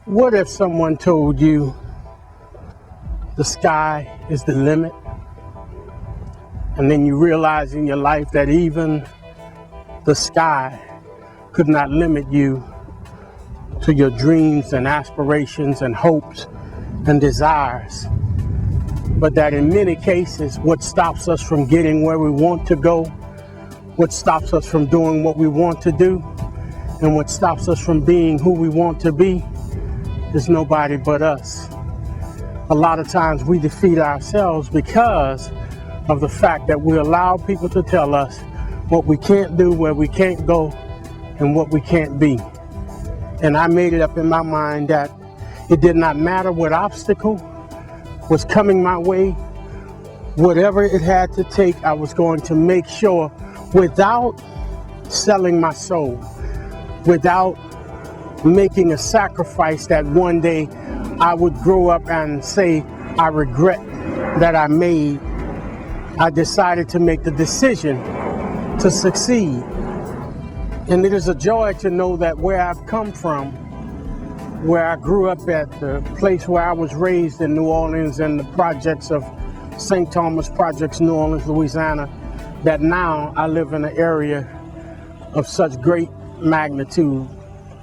What if someone told you the sky is the limit, and then you realize in your life that even the sky could not limit you to your dreams and aspirations and hopes and desires, but that in many cases what stops us from getting where we want to go, what stops us from doing what we want to do, and what stops us from being who we want to be is nobody but us. A lot of times we defeat ourselves because of the fact that we allow people to tell us what we can't do, where we can't go, and what we can't be. And I made it up in my mind that it did not matter what obstacle was coming my way, whatever it had to take, I was going to make sure, without selling my soul, without making a sacrifice, that one day I would grow up and say, I regret that I made. I decided to make the decision to succeed. And it is a joy to know that where I've come from, where I grew up at, the place where I was raised in New Orleans and the projects of St. Thomas Projects, New Orleans, Louisiana, that now I live in an area of such great magnitude,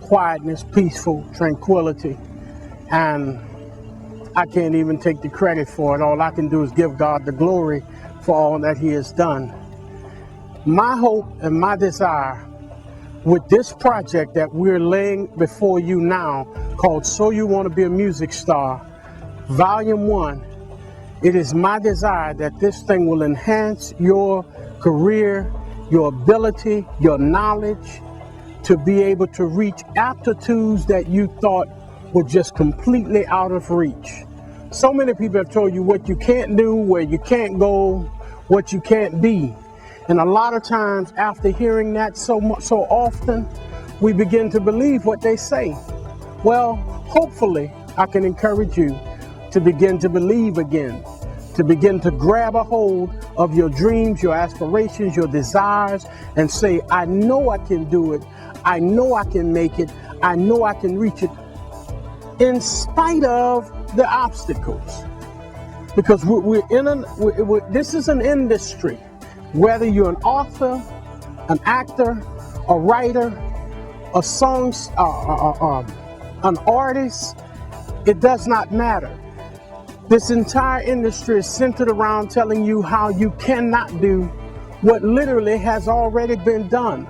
quietness, peaceful, tranquility, and I can't even take the credit for it. All I can do is give God the glory for all that He has done. My hope and my desire with this project that we're laying before you now, called So You Want to Be a Music Star, Volume 1, it is my desire that this thing will enhance your career, your ability, your knowledge, to be able to reach aptitudes that you thought were just completely out of reach. So many people have told you what you can't do, where you can't go, what you can't be. And a lot of times after hearing that so often, we begin to believe what they say. Well, hopefully I can encourage you to begin to believe again, to begin to grab a hold of your dreams, your aspirations, your desires, and say, I know I can do it. I know I can make it. I know I can reach it in spite of the obstacles. Because this is an industry. Whether you're an author, an actor, a writer, a an artist, it does not matter. This entire industry is centered around telling you how you cannot do what literally has already been done.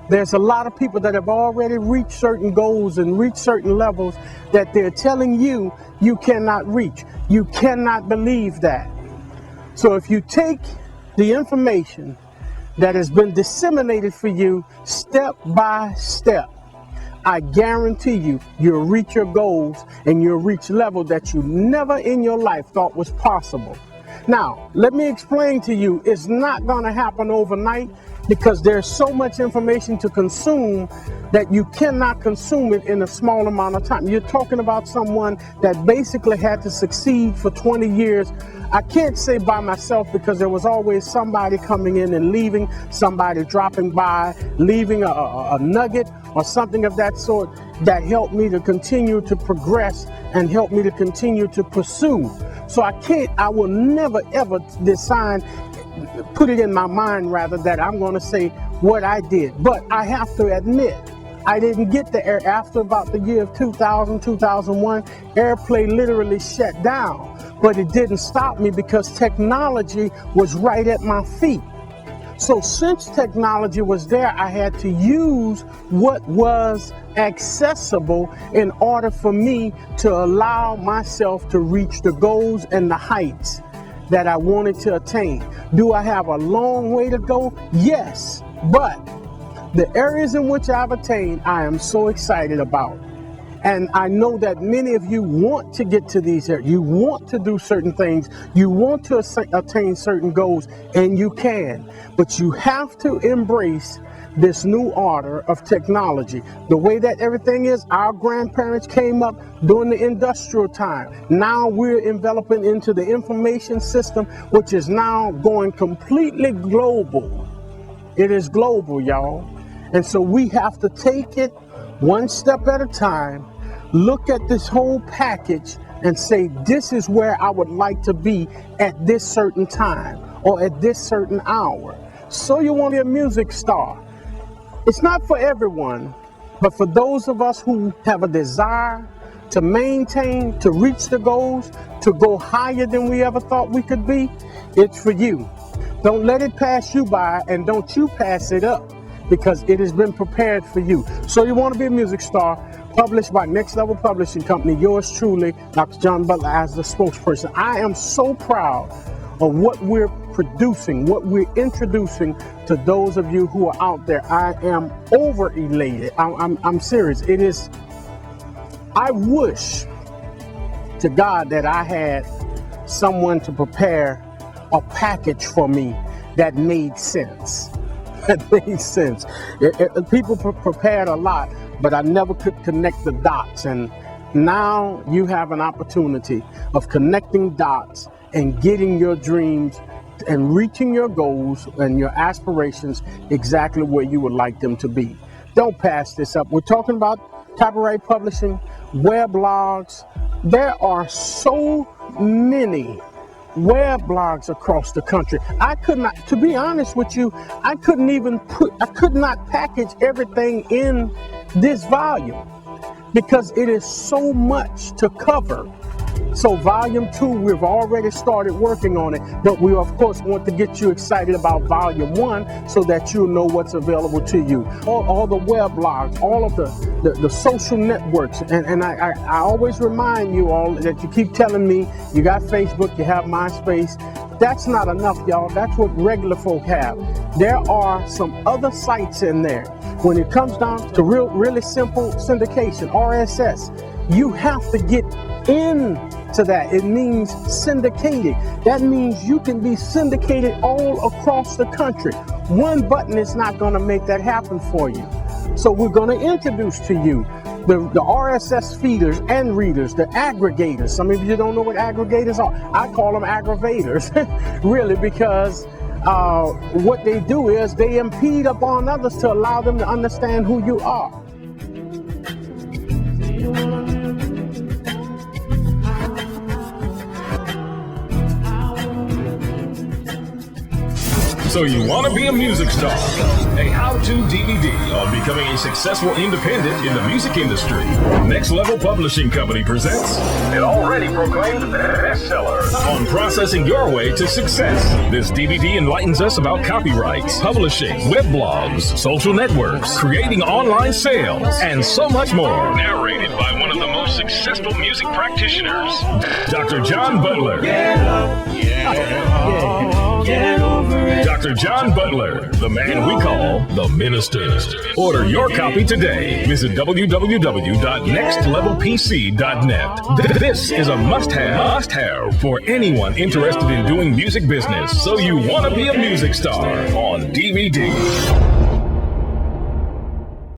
There's a lot of people that have already reached certain goals and reached certain levels that they're telling you you cannot reach. You cannot believe that. So if you take the information that has been disseminated for you step by step, I guarantee you, you'll reach your goals and you'll reach levels that you never in your life thought was possible. Now, let me explain to you, it's not going to happen overnight, because there's so much information to consume that you cannot consume it in a small amount of time. You're talking about someone that basically had to succeed for 20 years. I can't say by myself, because there was always somebody coming in and leaving, somebody dropping by, leaving a nugget or something of that sort that helped me to continue to progress and helped me to continue to pursue. So I will never ever put it in my mind rather that I'm going to say what I did. But I have to admit, I didn't get the air after about the year of 2000, 2001, airplay literally shut down. But it didn't stop me, because technology was right at my feet. So since technology was there, I had to use what was accessible in order for me to allow myself to reach the goals and the heights that I wanted to attain. Do I have a long way to go? Yes, but the areas in which I've attained, I am so excited about. And I know that many of you want to get to these areas. You want to do certain things. You want to attain certain goals, and you can. But you have to embrace this new order of technology. The way that everything is, our grandparents came up during the industrial time. Now we're enveloping into the information system, which is now going completely global. It is global, y'all. And so we have to take it one step at a time, look at this whole package and say, this is where I would like to be at this certain time or at this certain hour. So you want to be a music star. It's not for everyone, but for those of us who have a desire to maintain, to reach the goals, to go higher than we ever thought we could be, it's for you. Don't let it pass you by, and don't you pass it up, because it has been prepared for you. So you want to be a music star, published by Next Level Publishing Company. Yours truly, Dr. John Butler, as the spokesperson. I am so proud of what we're producing, what we're introducing to those of you who are out there. I am over elated. I'm serious. It is, I wish to God that I had someone to prepare a package for me that made sense. That made sense. People prepared a lot, but I never could connect the dots. And now you have an opportunity of connecting dots and getting your dreams and reaching your goals and your aspirations exactly where you would like them to be. Don't pass this up. We're talking about copyright publishing, weblogs. There are so many weblogs across the country. I could not, to be honest with you, I could not package everything in this volume because it is so much to cover. So volume 2, we've already started working on it, but we of course want to get you excited about volume 1 so that you'll know what's available to you. All the weblogs, all of the social networks, and I always remind you all that you keep telling me you got Facebook, you have MySpace. That's not enough, y'all. That's what regular folk have. There are some other sites in there. When it comes down to really simple syndication, RSS, you have to get into that. It means syndicated. That means you can be syndicated all across the country. One button is not going to make that happen for you. So we're going to introduce to you the RSS feeders and readers, the aggregators. Some of you don't know what aggregators are. I call them aggravators, really, because what they do is they impede upon others to allow them to understand who you are. So you want to be a music star? A how-to DVD on becoming a successful independent in the music industry. Next Level Publishing Company presents an already proclaimed bestseller on processing your way to success. This DVD enlightens us about copyrights, publishing, web blogs, social networks, creating online sales, and so much more. Narrated by one of the most successful music practitioners, Dr. John Butler. Get up, get over it. Dr. John Butler, the man we call the Minister. Order your copy today. Visit www.nextlevelpc.net. This is a must-have for anyone interested in doing music business. So you want to be a music star on DVD.